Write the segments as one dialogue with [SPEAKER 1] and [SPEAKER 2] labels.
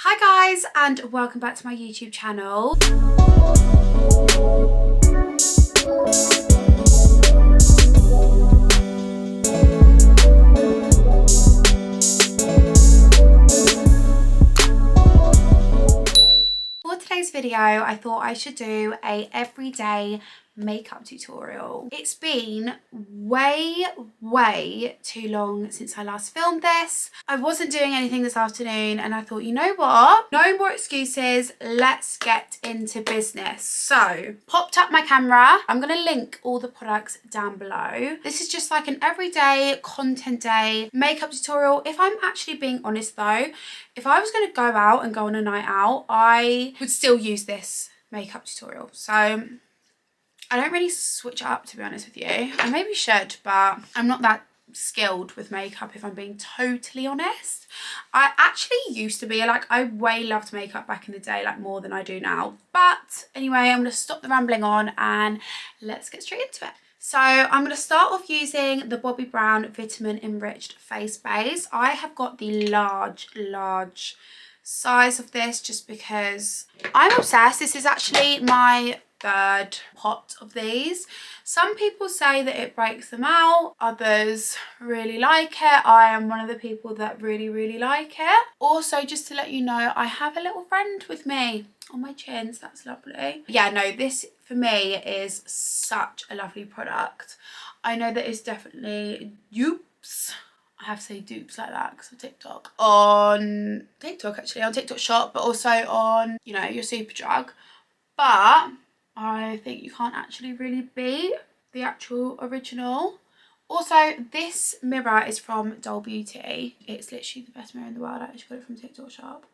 [SPEAKER 1] Hi guys, and welcome back to my YouTube channel. For today's video, I thought I should do a everyday makeup tutorial. It's been way too long since I last filmed this. I wasn't doing anything this afternoon and I thought, you know what? No more excuses, let's get into business. So, popped up my camera. I'm gonna link all the products down below. This is just like an everyday content day makeup tutorial. If I'm actually being honest though, if I was gonna go out and go on a night out, I would still use this makeup tutorial. So, I don't really switch it up, to be honest with you. I maybe should, but I'm not that skilled with makeup, if I'm being totally honest. I actually used to be, like, I way loved makeup back in the day, like more than I do now. But anyway, I'm going to stop the rambling on and let's get straight into it. So I'm going to start off using the Bobbi Brown Vitamin Enriched Face Base. I have got the large size of this just because I'm obsessed. This is actually my third pot of these. Some people say that it breaks them out, others really like it. I am one of the people that really like it. Also, just to let you know, I have a little friend with me on my chin, so that's lovely. Yeah, no, this for me is such a lovely product. I know that it's definitely dupes. I have to say dupes like that because of TikTok. On TikTok, actually, on TikTok Shop, but also on, you know, your Superdrug. But I think you can't actually really beat the actual original. Also, this mirror is from Doll Beauty. It's literally the best mirror in the world. I actually got it from TikTok Shop.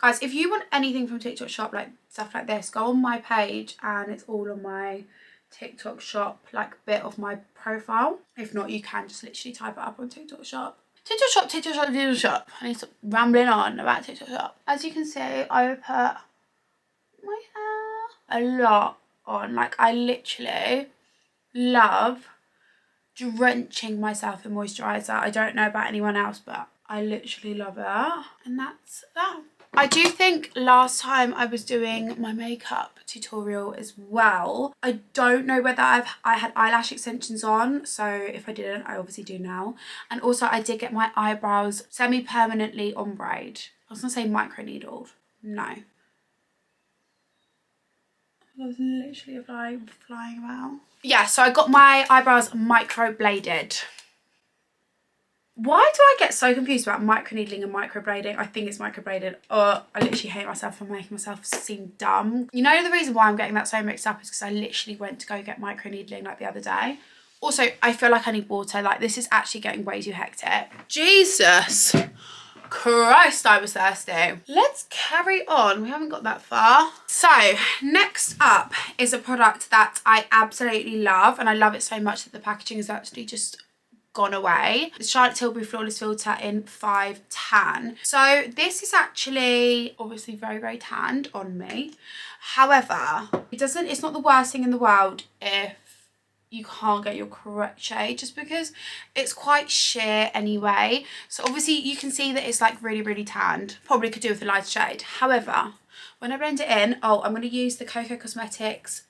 [SPEAKER 1] Guys, if you want anything from TikTok Shop, like stuff like this, go on my page and it's all on my TikTok Shop, like bit of my profile. If not, you can just literally type it up on TikTok Shop. TikTok Shop, TikTok Shop, TikTok Shop. I need to stop rambling on about TikTok Shop. As you can see, I put my hair a lot on. Like, I literally love drenching myself in moisturiser. I don't know about anyone else, but I literally love it. And that's that. I do think last time I was doing my makeup tutorial as well, I don't know whether I had eyelash extensions on, so if I didn't, I obviously do now. And also I did get my eyebrows semi-permanently ombre. I was gonna say micro needled. No. I was literally flying about. Yeah, so I got my eyebrows micro-bladed. Why do I get so confused about micro-needling and micro-blading? I think it's micro-bladed. Oh, I literally hate myself for making myself seem dumb. You know, the reason why I'm getting that so mixed up is because I literally went to go get micro-needling like the other day. Also, I feel like I need water. Like, this is actually getting way too hectic. Jesus Christ, I was thirsty. Let's carry on. We haven't got that far. So next up is a product that I absolutely love, and I love it so much that the packaging has actually just gone away. It's Charlotte Tilbury Flawless Filter in 5 Tan. So this is actually obviously very tanned on me. However, it's not the worst thing in the world if you can't get your correct shade, just because it's quite sheer anyway. So obviously you can see that it's like really tanned. Probably could do with a light shade. However, when I blend it in, I'm going to use the Coco Cosmetics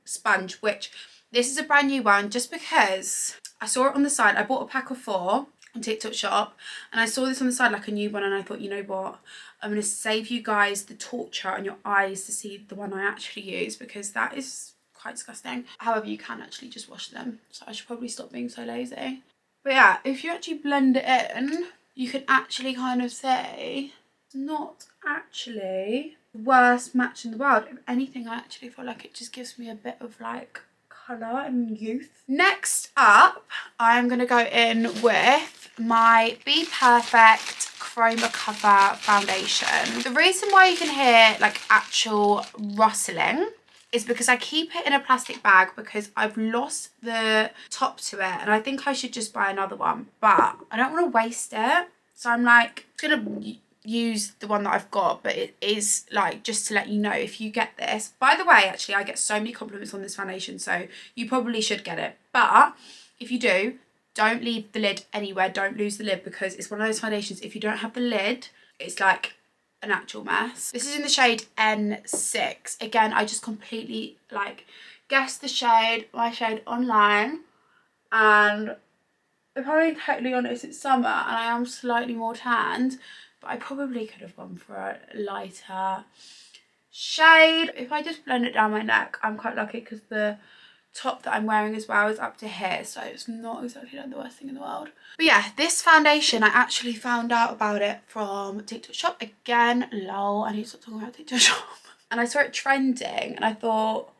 [SPEAKER 1] sponge, which this is a brand new one just because I saw it on the side. I bought a pack of 4 on TikTok Shop and I saw this on the side like a new one, and I thought, you know what, I'm going to save you guys the torture on your eyes to see the one I actually use, because that is quite disgusting. However, you can actually just wash them, so I should probably stop being so lazy. But yeah, if you actually blend it in, you can actually kind of say it's not actually the worst match in the world. If anything, I actually feel like it just gives me a bit of like colour and youth. Next up, I'm going to go in with my Be Perfect Chroma Cover Foundation. The reason why you can hear like actual rustling is because I keep it in a plastic bag because I've lost the top to it and I think I should just buy another one, but I don't want to waste it. So I'm like gonna use the one that I've got, but it is like, just to let you know, if you get this, by the way, actually I get so many compliments on this foundation, so you probably should get it, but if you do, don't leave the lid anywhere, don't lose the lid, because it's one of those foundations, if you don't have the lid, it's like an actual mess. This is in the shade N6. Again, I just completely like guessed the shade, my shade online, and if I'm being totally honest, it's summer and I am slightly more tanned, but I probably could have gone for a lighter shade. If I just blend it down my neck, I'm quite lucky because the top that I'm wearing as well is up to here, so it's not exactly like the worst thing in the world. But yeah, this foundation, I actually found out about it from TikTok shop. Again, lol, I need to stop talking about TikTok shop. And I saw it trending and I thought,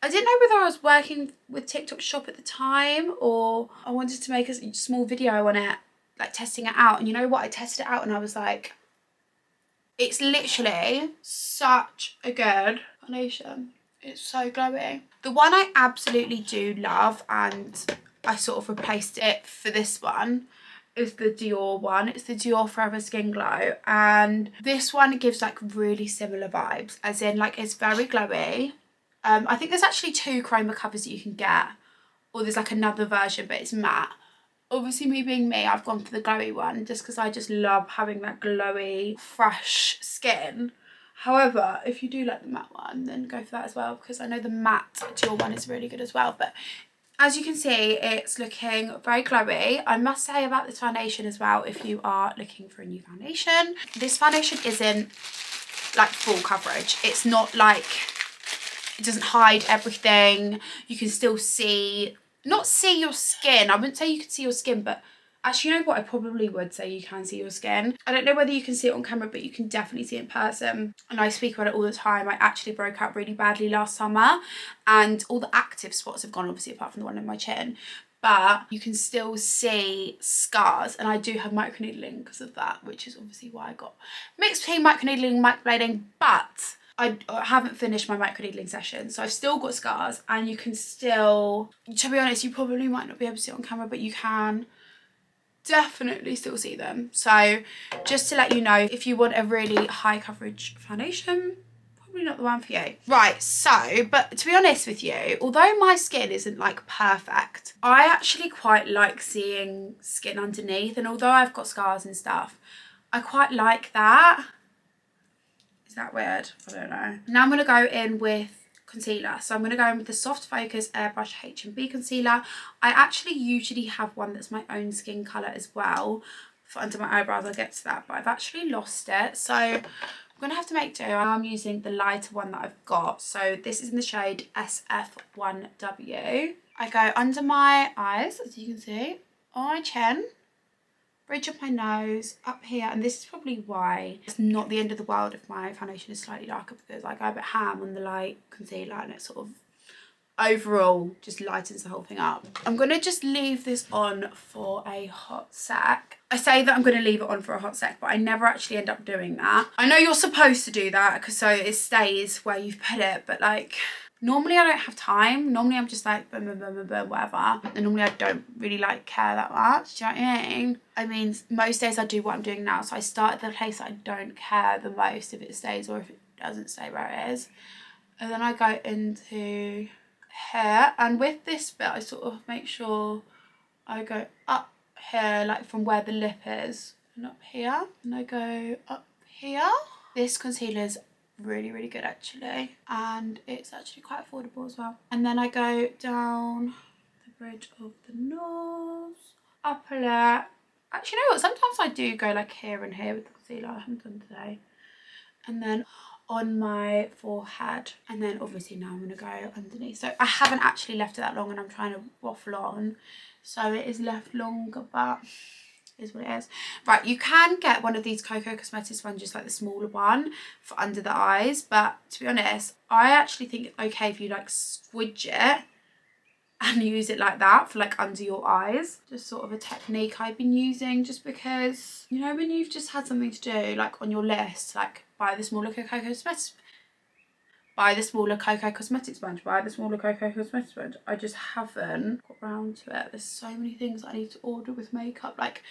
[SPEAKER 1] I didn't know whether I was working with TikTok shop at the time or I wanted to make a small video on it, like testing it out. And you know what, I tested it out and I was like, it's literally such a good foundation. It's so glowy. The one I absolutely do love, and I sort of replaced it for this one, is the Dior one. It's the Dior Forever Skin Glow, and this one gives like really similar vibes, as in like it's very glowy. I think there's actually 2 chroma covers that you can get, or there's like another version but it's matte. Obviously, me being me, I've gone for the glowy one just because I just love having that glowy, fresh skin. However, if you do like the matte one, then go for that as well, because I know the matte Dior one is really good as well. But as you can see, it's looking very glowy. I must say about this foundation as well, if you are looking for a new foundation, this foundation isn't like full coverage. It's not like, it doesn't hide everything. You can still see, not see your skin. I wouldn't say you can see your skin, but actually, you know what? I probably would say you can see your skin. I don't know whether you can see it on camera, but you can definitely see it in person. And I speak about it all the time. I actually broke out really badly last summer and all the active spots have gone, obviously, apart from the one in my chin. But you can still see scars, and I do have microneedling because of that, which is obviously why I got mixed between microneedling and microblading. But I haven't finished my microneedling session, so I've still got scars, and you can still, to be honest, you probably might not be able to see it on camera, but you can definitely still see them. So just to let you know, if you want a really high coverage foundation, probably not the one for you. Right, so, but to be honest with you, although my skin isn't like perfect, I actually quite like seeing skin underneath, and although I've got scars and stuff, I quite like that. Is that weird? I don't know. Now I'm going to go in with concealer. So I'm going to go in with the Soft Focus Airbrush H&B concealer. I actually usually have one that's my own skin colour as well for under my eyebrows. I'll get to that, but I've actually lost it. So I'm going to have to make do. I'm using the lighter one that I've got. So this is in the shade SF1W. I go under my eyes, as you can see, on my chin, bridge of my nose, up here, and this is probably why it's not the end of the world if my foundation is slightly darker, because I go a bit ham on the light concealer and it sort of overall just lightens the whole thing up. I'm going to just leave this on for a hot sec. I say that I'm going to leave it on for a hot sec, but I never actually end up doing that. I know you're supposed to do that because so it stays where you've put it, but like, normally I don't have time. Normally I'm just like boom, boom, boom, boom, boom, whatever. And normally I don't really like care that much. Do you know what I mean? I mean, most days I do what I'm doing now. So I start at the place that I don't care the most if it stays or if it doesn't stay where it is. And then I go into here. And with this bit, I sort of make sure I go up here, like from where the lip is, and up here. And I go up here. This concealer's really, really good actually, and it's actually quite affordable as well. And then I go down the bridge of the nose, upper lip. Actually, you know what, sometimes I do go like here and here with the concealer. I haven't done today. And then on my forehead, and then obviously now I'm going to go underneath. So I haven't actually left it that long and I'm trying to waffle on, so it is left longer, but is what it is. Right, you can get one of these Cocoa Cosmetics sponges, like the smaller one, for under the eyes, but to be honest, I actually think it's okay if you like squidge it and use it like that for like under your eyes. Just sort of a technique I've been using, just because, you know, when you've just had something to do like on your list, like buy the smaller Cocoa Cosmetics, buy the smaller Cocoa Cosmetic sponge, buy the smaller Cocoa Cosmetic sponge. I just haven't got round to it. There's so many things I need to order with makeup, like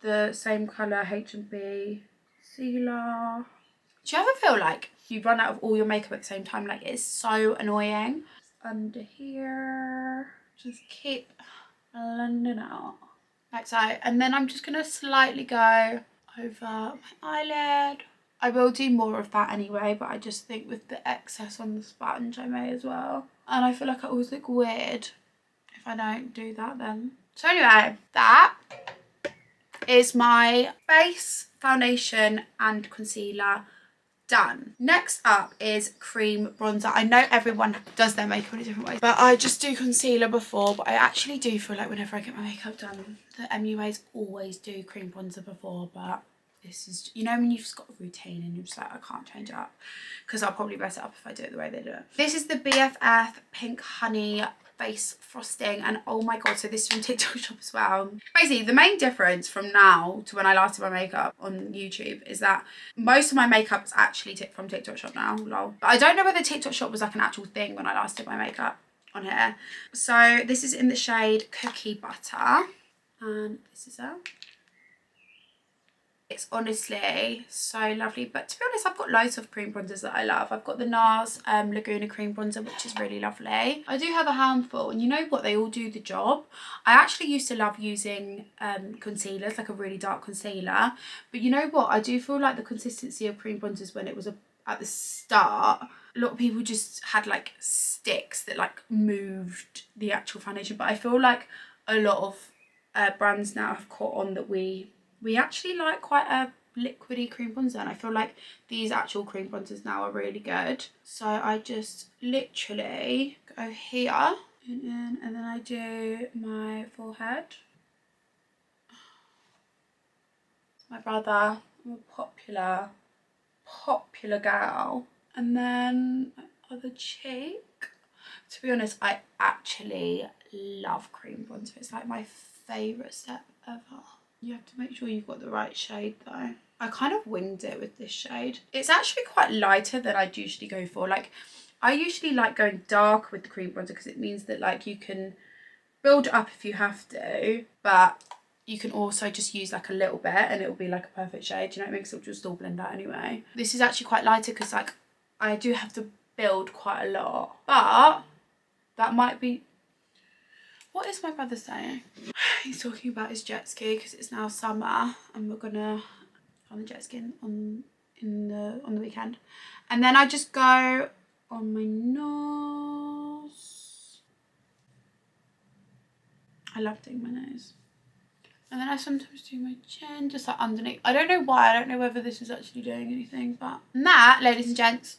[SPEAKER 1] the same colour H&B concealer. Do you ever feel like you run out of all your makeup at the same time? Like, it's so annoying. Under here, just keep blending out like so. And then I'm just going to slightly go over my eyelid. I will do more of that anyway, but I just think with the excess on the sponge I may as well. And I feel like I always look weird if I don't do that then. So anyway, that is my base, foundation and concealer done. Next up is cream bronzer. I know everyone does their makeup in a different way, but I just do concealer before. But I actually do feel like whenever I get my makeup done, the MUAs always do cream bronzer before. But this is, you know, when you've just got a routine and you're just like, I can't change it up, because I'll probably mess it up if I do it the way they do it. This is the BFF Pink Honey face frosting, and oh my god, so this is from TikTok shop as well. Basically, the main difference from now to when I last did my makeup on YouTube is that most of my makeup is actually from TikTok shop now, lol. But I don't know whether TikTok shop was like an actual thing when I last did my makeup on here. So this is in the shade Cookie Butter, and this is it. It's honestly so lovely, but to be honest, I've got loads of cream bronzers that I love. I've got the NARS Laguna cream bronzer, which is really lovely. I do have a handful, and you know what, they all do the job. I actually used to love using concealers, like a really dark concealer, but you know what, I do feel like the consistency of cream bronzers when it was at the start, a lot of people just had like sticks that like moved the actual foundation, but I feel like a lot of brands now have caught on that we actually like quite a liquidy cream bronzer, and I feel like these actual cream bronzers now are really good. So I just literally go here and then I do my forehead. My brother, I'm a popular girl. And then my other cheek. To be honest, I actually love cream bronzer. It's like my favourite step ever. You have to make sure you've got the right shade though. I kind of winged it with this shade. It's actually quite lighter than I'd usually go for. Like, I usually like going dark with the cream bronzer because it means that like you can build it up if you have to, but you can also just use like a little bit and it will be like a perfect shade. You know what I mean? Because it'll just all blend out anyway. This is actually quite lighter because like I do have to build quite a lot, but that might be... What is my brother saying? He's talking about his jet ski because it's now summer and we're gonna on the jet ski on the weekend. And then I just go on my nose. I love doing my nose. And then I sometimes do my chin, just like underneath. I don't know why, I don't know whether this is actually doing anything, but... And that, ladies and gents,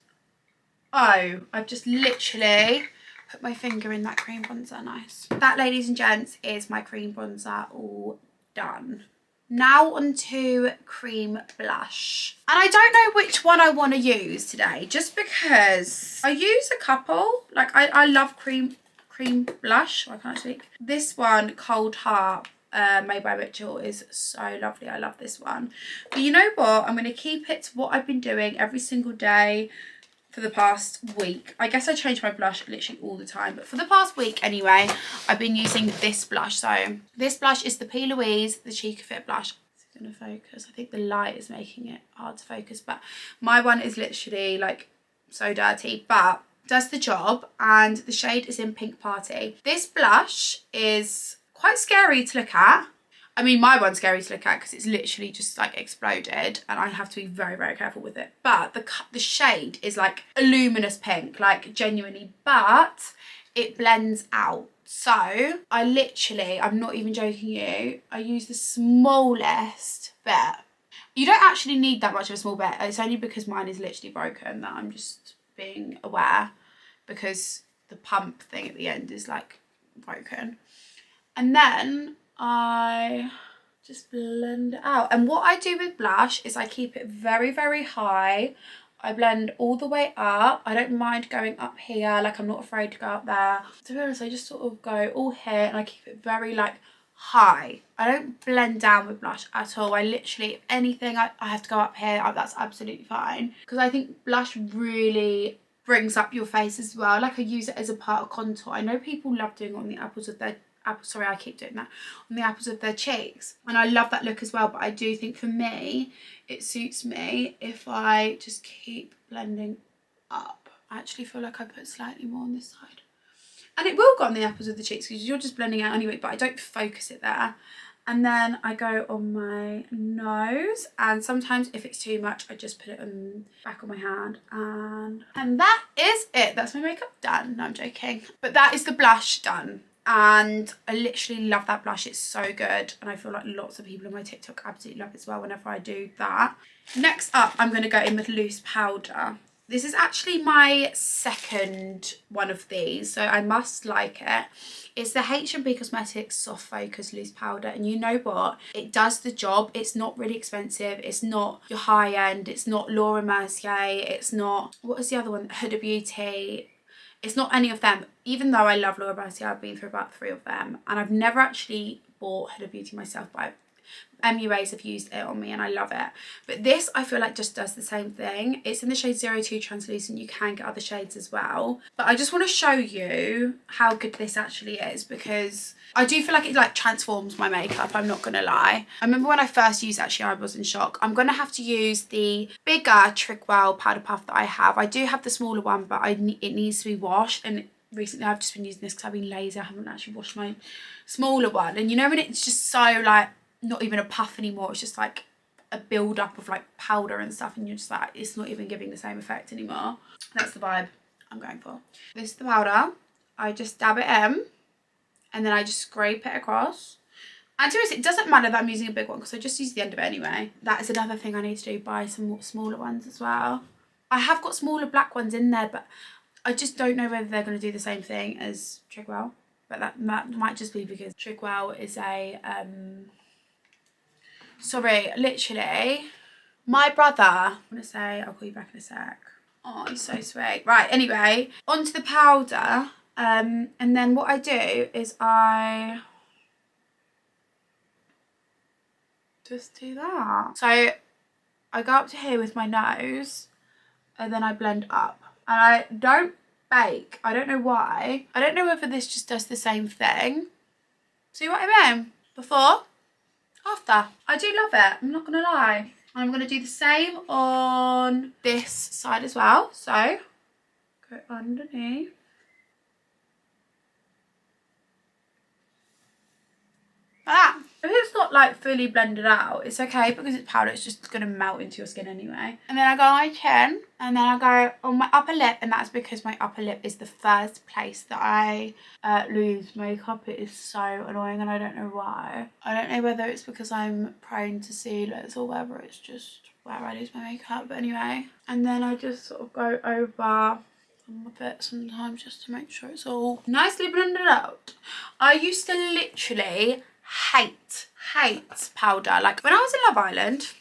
[SPEAKER 1] oh, I've just literally put my finger in that cream bronzer. Nice. That, ladies and gents, is my cream bronzer all done. Now onto cream blush. And I don't know which one I want to use today, just because I use a couple. Like, I love cream blush. I can't speak. This one, Cold Heart, made by Mitchell, is so lovely. I love this one. But you know what? I'm going to keep it to what I've been doing every single day for the past week. I guess I change my blush literally all the time, but for the past week anyway, I've been using this blush. So this blush is the P. Louise, the juicyq&a blush. Is it going to focus? I think the light is making it hard to focus, but my one is literally like so dirty, but does the job, and the shade is in Pink Party. This blush is quite scary to look at. I mean, my one's scary to look at because it's literally just like exploded and I have to be very, very careful with it. But the shade is like a luminous pink, like genuinely, but it blends out. So I literally, I'm not even joking you, I use the smallest bit. You don't actually need that much of a small bit. It's only because mine is literally broken that I'm just being aware, because the pump thing at the end is like broken. And then I just blend it out. And what I do with blush is I keep it very, very high. I blend all the way up. I don't mind going up here, like I'm not afraid to go up there. To be honest, I just sort of go all here and I keep it very like high. I don't blend down with blush at all. I literally, if anything, I have to go up here. That's absolutely fine, because I think blush really brings up your face as well. Like, I use it as a part of contour. I know people love doing it on the apples of their sorry, I keep doing that, on the apples of their cheeks, and I love that look as well. But I do think for me it suits me if I just keep blending up. I actually feel like I put slightly more on this side, and it will go on the apples of the cheeks because you're just blending out anyway, but I don't focus it there. And then I go on my nose, and sometimes if it's too much, I just put it on back on my hand, and that is it. That's my makeup done. No, I'm joking. But that is the blush done. And I literally love that blush. It's so good, and I feel like lots of people on my TikTok absolutely love it as well whenever I do that. Next up, I'm going to go in with loose powder. This is actually my second one of these, so I must like it. It's the H&B Cosmetics Soft Focus Loose Powder, and you know what? It does the job. It's not really expensive. It's not your high end. It's not Laura Mercier. It's not, what is the other one? Huda Beauty. It's not any of them. Even though I love Laura Mercier, I've been through about 3 of them, and I've never actually bought Huda Beauty myself, but MUAs have used it on me and I love it. But this I feel like just does the same thing. It's in the shade 02 Translucent. You can get other shades as well. But I just want to show you how good this actually is, because I do feel like it like transforms my makeup, I'm not gonna lie. I remember when I first used it, actually I was in shock. I'm gonna have to use the bigger Trickwell powder puff that I have. I do have the smaller one, but it needs to be washed, and recently I've just been using this because I've been lazy. I haven't actually washed my smaller one. And you know when it's just so like not even a puff anymore, it's just like a build up of like powder and stuff, and you're just like, it's not even giving the same effect anymore. That's the vibe I'm going for. This is the powder. I just dab it in and then I just scrape it across. And seriously, it doesn't matter that I'm using a big one because I just use the end of it anyway. That is another thing I need to do, buy some more smaller ones as well. I have got smaller black ones in there, but I just don't know whether they're going to do the same thing as Trickwell. But that might just be because Trickwell is a sorry, literally, my brother, I'm going to say, I'll call you back in a sec. Oh, he's so sweet. Right, anyway, onto the powder. And then what I do is I just do that. So I go up to here with my nose and then I blend up. And I don't bake. I don't know why. I don't know whether this just does the same thing. See what I mean? Before, after. I do love it, I'm not gonna lie. I'm gonna do the same on this side as well. So go underneath. Like that. If it's not like fully blended out, it's okay because it's powder, it's just gonna melt into your skin anyway. And then I go on my chin, and then I go on my upper lip, and that's because my upper lip is the first place that I lose makeup. It is so annoying and I don't know why. I don't know whether it's because I'm prone to ceilings or whether it's just where I lose my makeup, but anyway. And then I just sort of go over a bit sometimes just to make sure it's all nicely blended out. I used to literally hate powder. Like when I was in Love Island,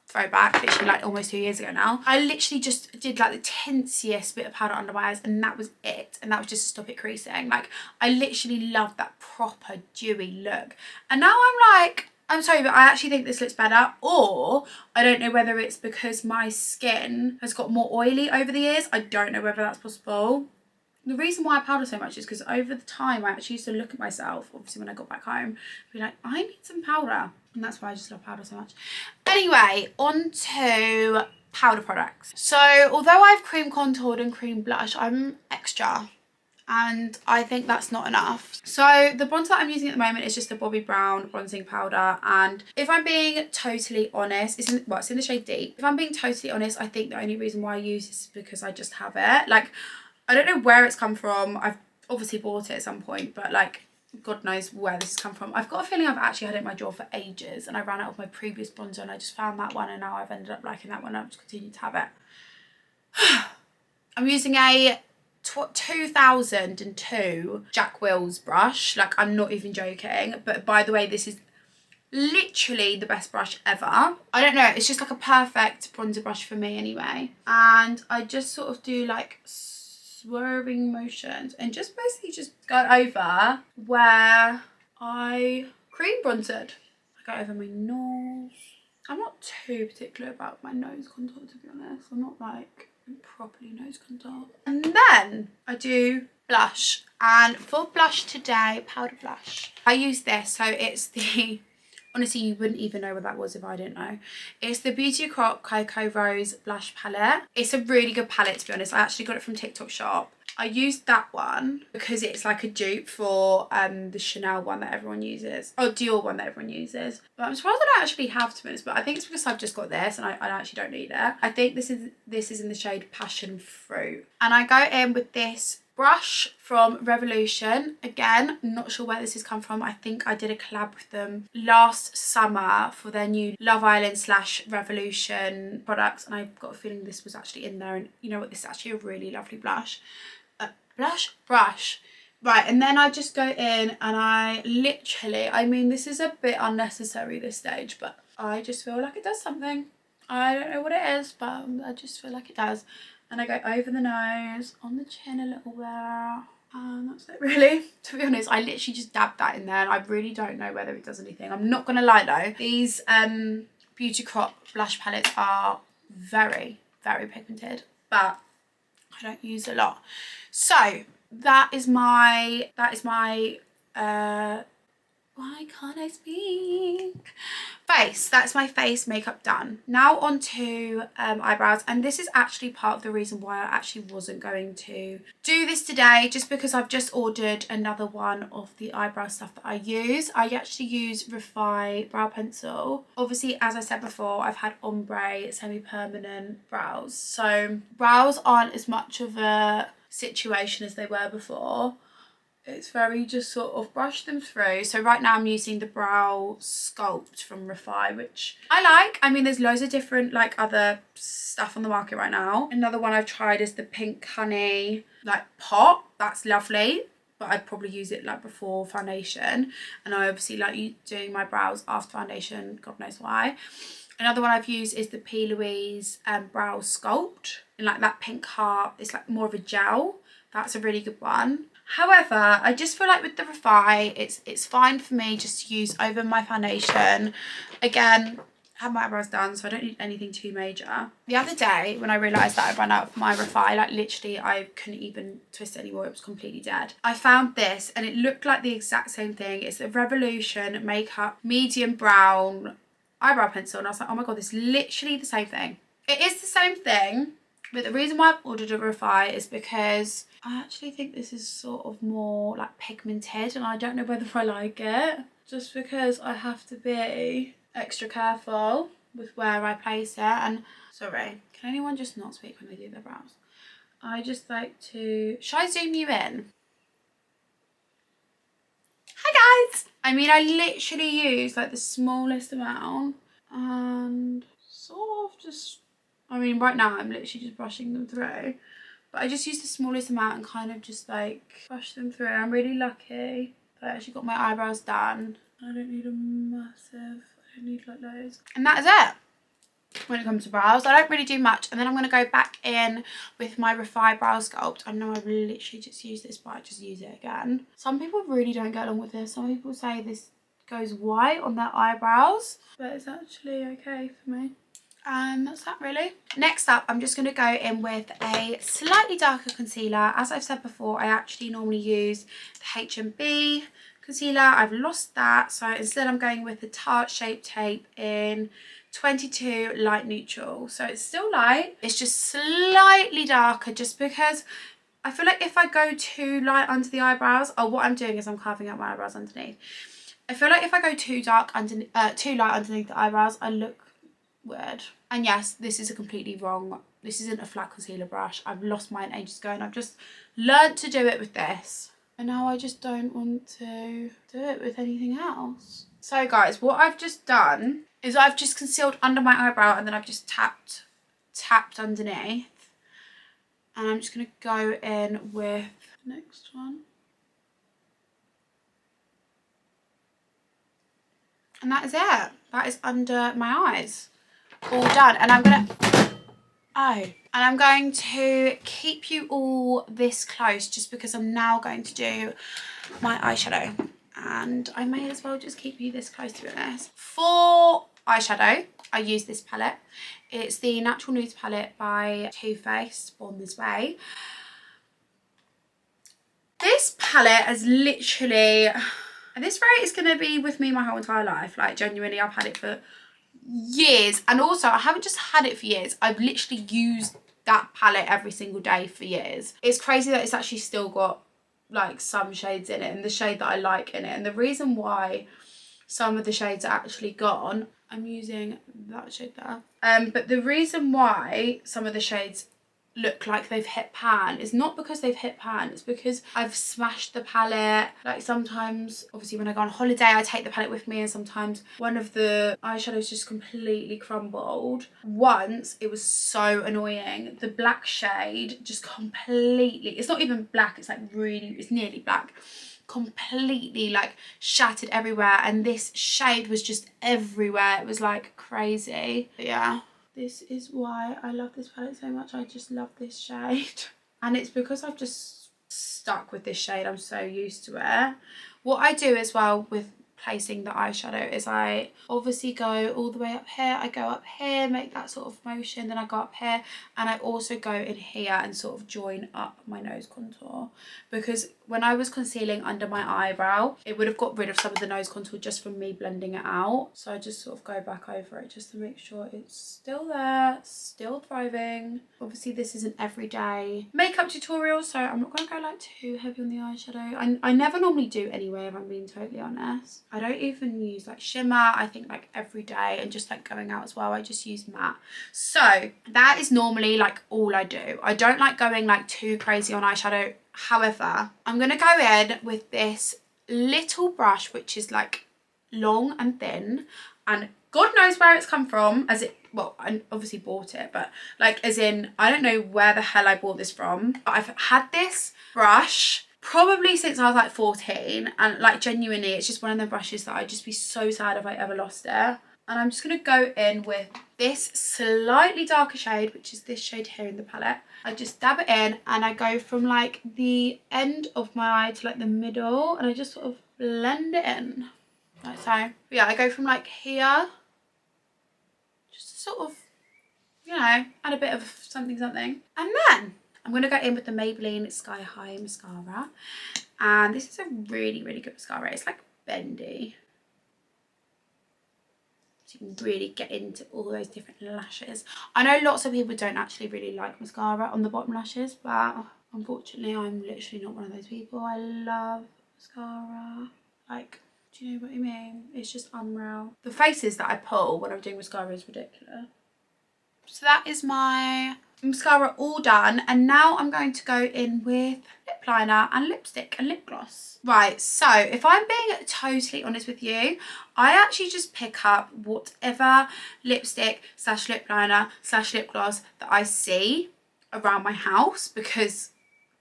[SPEAKER 1] throwback, literally like almost 2 years ago now, I literally just did like the tinsiest bit of powder under my eyes, and that was it, and that was just to stop it creasing. Like I literally loved that proper dewy look, and now I'm like, I'm sorry, but I actually think this looks better, or I don't know whether it's because my skin has got more oily over the years. I don't know whether that's possible. The reason why I powder so much is because over the time I actually used to look at myself, obviously when I got back home, be like, I need some powder. And that's why I just love powder so much. Anyway, on to powder products. So although I've cream contoured and cream blushed, I'm extra. And I think that's not enough. So the bronzer that I'm using at the moment is just the Bobbi Brown bronzing powder, and if I'm being totally honest, it's in the shade Deep. If I'm being totally honest, I think the only reason why I use this is because I just have it. Like, I don't know where it's come from. I've obviously bought it at some point, but like, God knows where this has come from. I've got a feeling I've actually had it in my drawer for ages, and I ran out of my previous bronzer and I just found that one, and now I've ended up liking that one. I've just continued to have it. I'm using a 2002 Jack Wills brush. Like, I'm not even joking. But by the way, this is literally the best brush ever. I don't know, it's just like a perfect bronzer brush for me anyway. And I just sort of do like swerving motions and just basically just go over where I cream bronzered. I go over my nose. I'm not too particular about my nose contour, to be honest. I'm not like properly nose contour. And then I do blush, and for blush today, powder blush, I use this. So it's the, honestly you wouldn't even know what that was if I didn't know. It's the Beauty Crop Cocoa Rose blush palette. It's a really good palette, to be honest. I actually got it from TikTok Shop. I used that one because it's like a dupe for the Chanel one that everyone uses. Oh, Dior one that everyone uses. But I'm surprised I don't actually have, to be honest, but I think it's because I've just got this and I actually don't need it. I think this is in the shade Passion Fruit. And I go in with this brush from Revolution. Again, not sure where this has come from. I think I did a collab with them last summer for their new Love Island / Revolution products, and I've got a feeling this was actually in there. And you know what, this is actually a really lovely brush. Brush. Right, and then I just go in and I literally, I mean, this is a bit unnecessary this stage, but I just feel like it does something. I don't know what it is, but I just feel like it does. And I go over the nose, on the chin a little bit, and that's it really. To be honest, I literally just dabbed that in there and I really don't know whether it does anything. I'm not gonna lie though, these Beauty Crop blush palettes are very, very pigmented, but I don't use a lot. So that is my why can't I speak? Face. That's my face makeup done. Now on to eyebrows, and this is actually part of the reason why I actually wasn't going to do this today, just because I've just ordered another one of the eyebrow stuff that I use. I actually use Refi brow pencil. Obviously, as I said before, I've had ombre semi-permanent brows, so brows aren't as much of a situation as they were before. It's very just sort of brush them through. So right now I'm using the Brow Sculpt from Refi, which I like. I mean, there's loads of different like other stuff on the market right now. Another one I've tried is the Pink Honey like pot. That's lovely, but I'd probably use it like before foundation. And I obviously like doing my brows after foundation, God knows why. Another one I've used is the P. Louise Brow Sculpt in like that pink heart. It's like more of a gel. That's a really good one. However, I just feel like with the Refi, it's fine for me just to use over my foundation. Again, I have my eyebrows done, so I don't need anything too major. The other day, when I realised that I'd run out of my Refi, like literally I couldn't even twist it anymore, it was completely dead. I found this, and it looked like the exact same thing. It's the Revolution Makeup Medium Brown Eyebrow Pencil, and I was like, oh my god, this is literally the same thing. It is the same thing, but the reason why I've ordered a Refi is because I actually think this is sort of more like pigmented, and I don't know whether I like it, just because I have to be extra careful with where I place it. And sorry, can anyone just not speak when they do their brows? I just like to, shall I zoom you in? Hi guys! I mean, I literally use like the smallest amount and sort of just, I mean right now I'm literally just brushing them through. But I just use the smallest amount and kind of just like brush them through. I'm really lucky that I actually got my eyebrows done. I don't need a massive, I don't need like loads. And that is it when it comes to brows. I don't really do much. And then I'm going to go back in with my Refi Brow Sculpt. I know I've literally just used this, but I just use it again. Some people really don't get along with this. Some people say this goes white on their eyebrows, but it's actually okay for me. That's that really. Next up, I'm just going to go in with a slightly darker concealer. As I've said before, I actually normally use the H&B concealer. I've lost that, so instead I'm going with the Tarte Shape Tape in 22 Light Neutral. So it's still light, it's just slightly darker, just because I feel like if I go too light under the eyebrows, or what I'm doing is I'm carving out my eyebrows underneath. I feel like if I go too dark underneath, too light underneath the eyebrows, I look weird. And yes, this is a completely wrong, this isn't a flat concealer brush. I've lost mine ages ago and I've just learnt to do it with this, and now I just don't want to do it with anything else. So guys, what I've just done is I've just concealed under my eyebrow and then I've just tapped underneath, and I'm just going to go in with the next one, and that is it. That is under my eyes, all done. And I'm going to keep you all this close just because I'm now going to do my eyeshadow, and I may as well just keep you this close to this. For eyeshadow, I use this palette. It's the Natural Nudes palette by Too Faced, Born This Way. This palette has literally, at this rate, it's going to be with me my whole entire life. Like genuinely, I've had it for years, and also I haven't just had it for years, I've literally used that palette every single day for years. It's crazy that it's actually still got like some shades in it and the shade that I like in it. And the reason why some of the shades are actually gone, I'm using that shade there. But the reason why some of the shades look like they've hit pan is not because they've hit pan, it's because I've smashed the palette. Like sometimes, obviously when I go on holiday, I take the palette with me, and sometimes one of the eyeshadows just completely crumbled. Once, it was so annoying. The black shade just completely, it's not even black, it's like really, it's nearly black, completely like shattered everywhere, and this shade was just everywhere. It was like crazy. But yeah, this is why I love this palette so much. I just love this shade. And it's because I've just stuck with this shade. I'm so used to it. What I do as well with placing the eyeshadow is I obviously go all the way up here. I go up here, make that sort of motion, then I go up here, and I also go in here and sort of join up my nose contour, because when I was concealing under my eyebrow, it would have got rid of some of the nose contour just from me blending it out. So I just sort of go back over it just to make sure it's still there, still thriving. Obviously this is an everyday makeup tutorial, so I'm not going to go like too heavy on the eyeshadow. I never normally do anyway, if I'm being totally honest. I don't even use like shimmer. I think like every day, and just like going out as well, I just use matte. So that is normally like all I do. I don't like going like too crazy on eyeshadow. However, I'm going to go in with this little brush, which is like long and thin, and God knows where it's come from, as it, well, I obviously bought it, but like as in, I don't know where the hell I bought this from. But I've had this brush probably since I was like 14, and like genuinely it's just one of the brushes that I'd just be so sad if I ever lost it. And I'm just going to go in with this slightly darker shade, which is this shade here in the palette. I just dab it in, and I go from like the end of my eye to like the middle, and I just sort of blend it in like so. But yeah, I go from like here, just to sort of, you know, add a bit of something. And then I'm going to go in with the Maybelline Sky High mascara, and this is a really, really good mascara. It's like bendy, so you can really get into all those different lashes. I know lots of people don't actually really like mascara on the bottom lashes, but unfortunately I'm literally not one of those people. I love mascara. Like, do you know what I mean? It's just unreal. The faces that I pull when I'm doing mascara is ridiculous. So that is my mascara all done, and now I'm going to go in with lip liner and lipstick and lip gloss. Right, so if I'm being totally honest with you, I actually just pick up whatever lipstick slash lip liner slash lip gloss that I see around my house, because,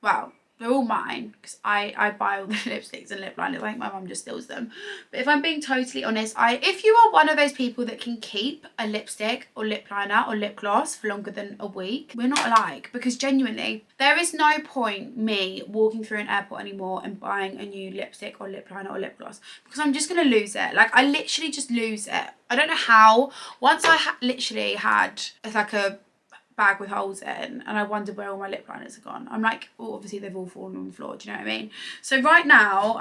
[SPEAKER 1] well, they're all mine, because I buy all the lipsticks and lip liners. I think my mum just steals them. But if I'm being totally honest, if you are one of those people that can keep a lipstick or lip liner or lip gloss for longer than a week, we're not alike. Because genuinely, there is no point me walking through an airport anymore and buying a new lipstick or lip liner or lip gloss, because I'm just going to lose it. Like, I literally just lose it. I don't know how. Once I literally had like a bag with holes in, and I wondered where all my lip liners are gone. I'm like, oh, obviously they've all fallen on the floor, do you know what I mean? So right now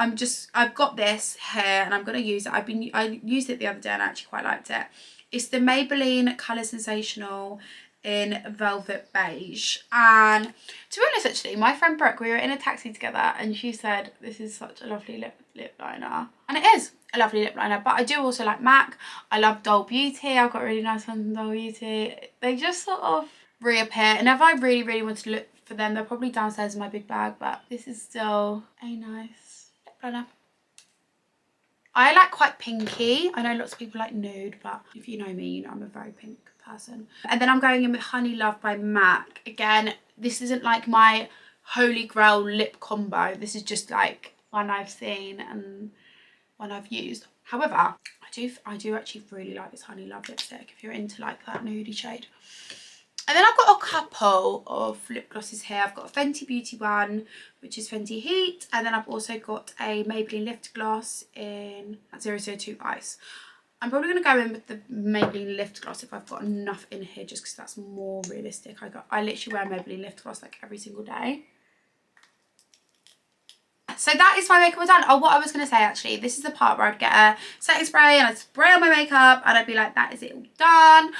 [SPEAKER 1] I've got this here, and I'm going to use it. I used it the other day and I actually quite liked it. It's the Maybelline Colour Sensational in Velvet Beige. And to be honest, actually, my friend Brooke, we were in a taxi together, and she said this is such a lovely lip liner, and it is a lovely lip liner. But I do also like MAC. I love Doll Beauty. I've got really nice ones from Doll Beauty. They just sort of reappear, and if I really, really want to look for them, they're probably downstairs in my big bag, but this is still a nice lip liner. I like quite pinky. I know lots of people like nude, but if you know me, you know I'm a very pink person. And then I'm going in with Honey Love by MAC. Again, this isn't like my holy grail lip combo. This is just like one I've seen and one I've used. However, I do actually really like this Honey Love lipstick if you're into like that nudie shade. And then I've got a couple of lip glosses here. I've got a Fenty Beauty one, which is Fenty Heat. And then I've also got a Maybelline Lift Gloss in 002 Ice. I'm probably going to go in with the Maybelline Lift Gloss if I've got enough in here, just because that's more realistic. I literally wear Maybelline Lift Gloss like every single day. So that is my makeup all done. Oh, what I was going to say actually, this is the part where I'd get a setting spray and I'd spray on my makeup and I'd be like, that is it all done.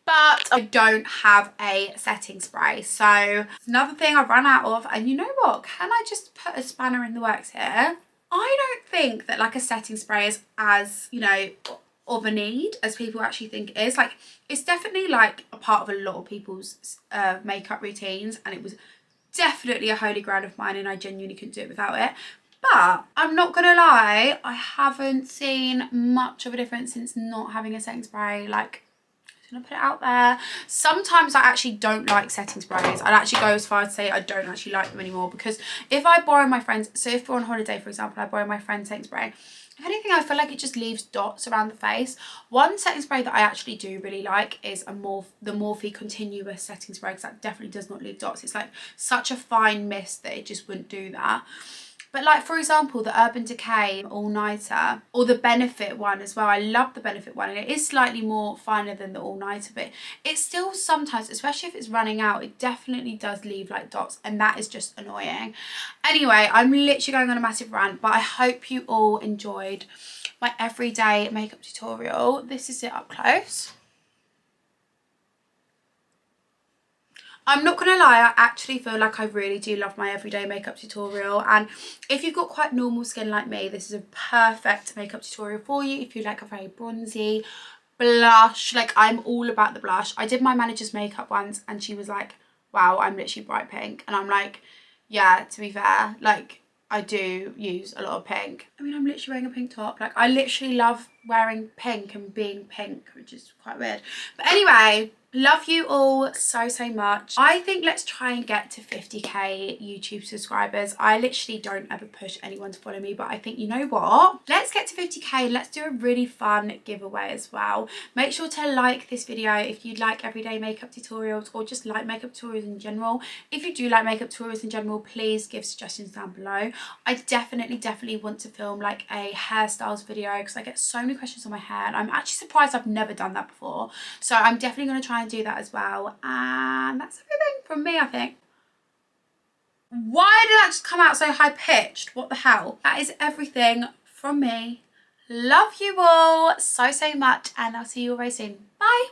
[SPEAKER 1] but I don't have a setting spray. So another thing I've run out of, and you know what, can I just put a spanner in the works here? I don't think that like a setting spray is as, you know, of a need as people actually think it is. Like, it's definitely like a part of a lot of people's makeup routines, and it was definitely a holy grail of mine, and I genuinely couldn't do it without it. But I'm not gonna lie, I haven't seen much of a difference since not having a setting spray. Like, I'm gonna put it out there. Sometimes I actually don't like setting sprays. I'd actually go as far as to say I don't actually like them anymore, because if I borrow my friends, so if we're on holiday, for example, I borrow my friend's setting spray, if anything, I feel like it just leaves dots around the face. One setting spray that I actually do really like is the Morphe Continuous setting spray, because that definitely does not leave dots. It's like such a fine mist that it just wouldn't do that. But like, for example, the Urban Decay All Nighter, or the Benefit one as well. I love the Benefit one, and it is slightly more finer than the All Nighter, but it still sometimes, especially if it's running out, it definitely does leave like dots, and that is just annoying. Anyway, I'm literally going on a massive rant, but I hope you all enjoyed my everyday makeup tutorial. This is it up close. I'm not gonna lie, I actually feel like I really do love my everyday makeup tutorial, and if you've got quite normal skin like me, this is a perfect makeup tutorial for you. If you like a very bronzy blush, like I'm all about the blush. I did my manager's makeup once and she was like, wow, I'm literally bright pink, and I'm like, yeah, to be fair, like I do use a lot of pink. I mean, I'm literally wearing a pink top. Like, I literally love wearing pink and being pink, which is quite weird. But anyway, love you all so much. I think let's try and get to 50k YouTube subscribers. I literally don't ever push anyone to follow me, but I think, you know what, let's get to 50k. Let's do a really fun giveaway as well. Make sure to like this video if you like everyday makeup tutorials, or just like makeup tutorials in general. If you do like makeup tutorials in general, please give suggestions down below. I definitely want to film like a hairstyles video, because I get so many questions on my hair, and I'm actually surprised I've never done that before. So I'm definitely going to try and do that as well. And that's everything from me, I think. Why did that just come out so high pitched? What the hell? That is everything from me. Love you all so much, and I'll see you all very soon. Bye.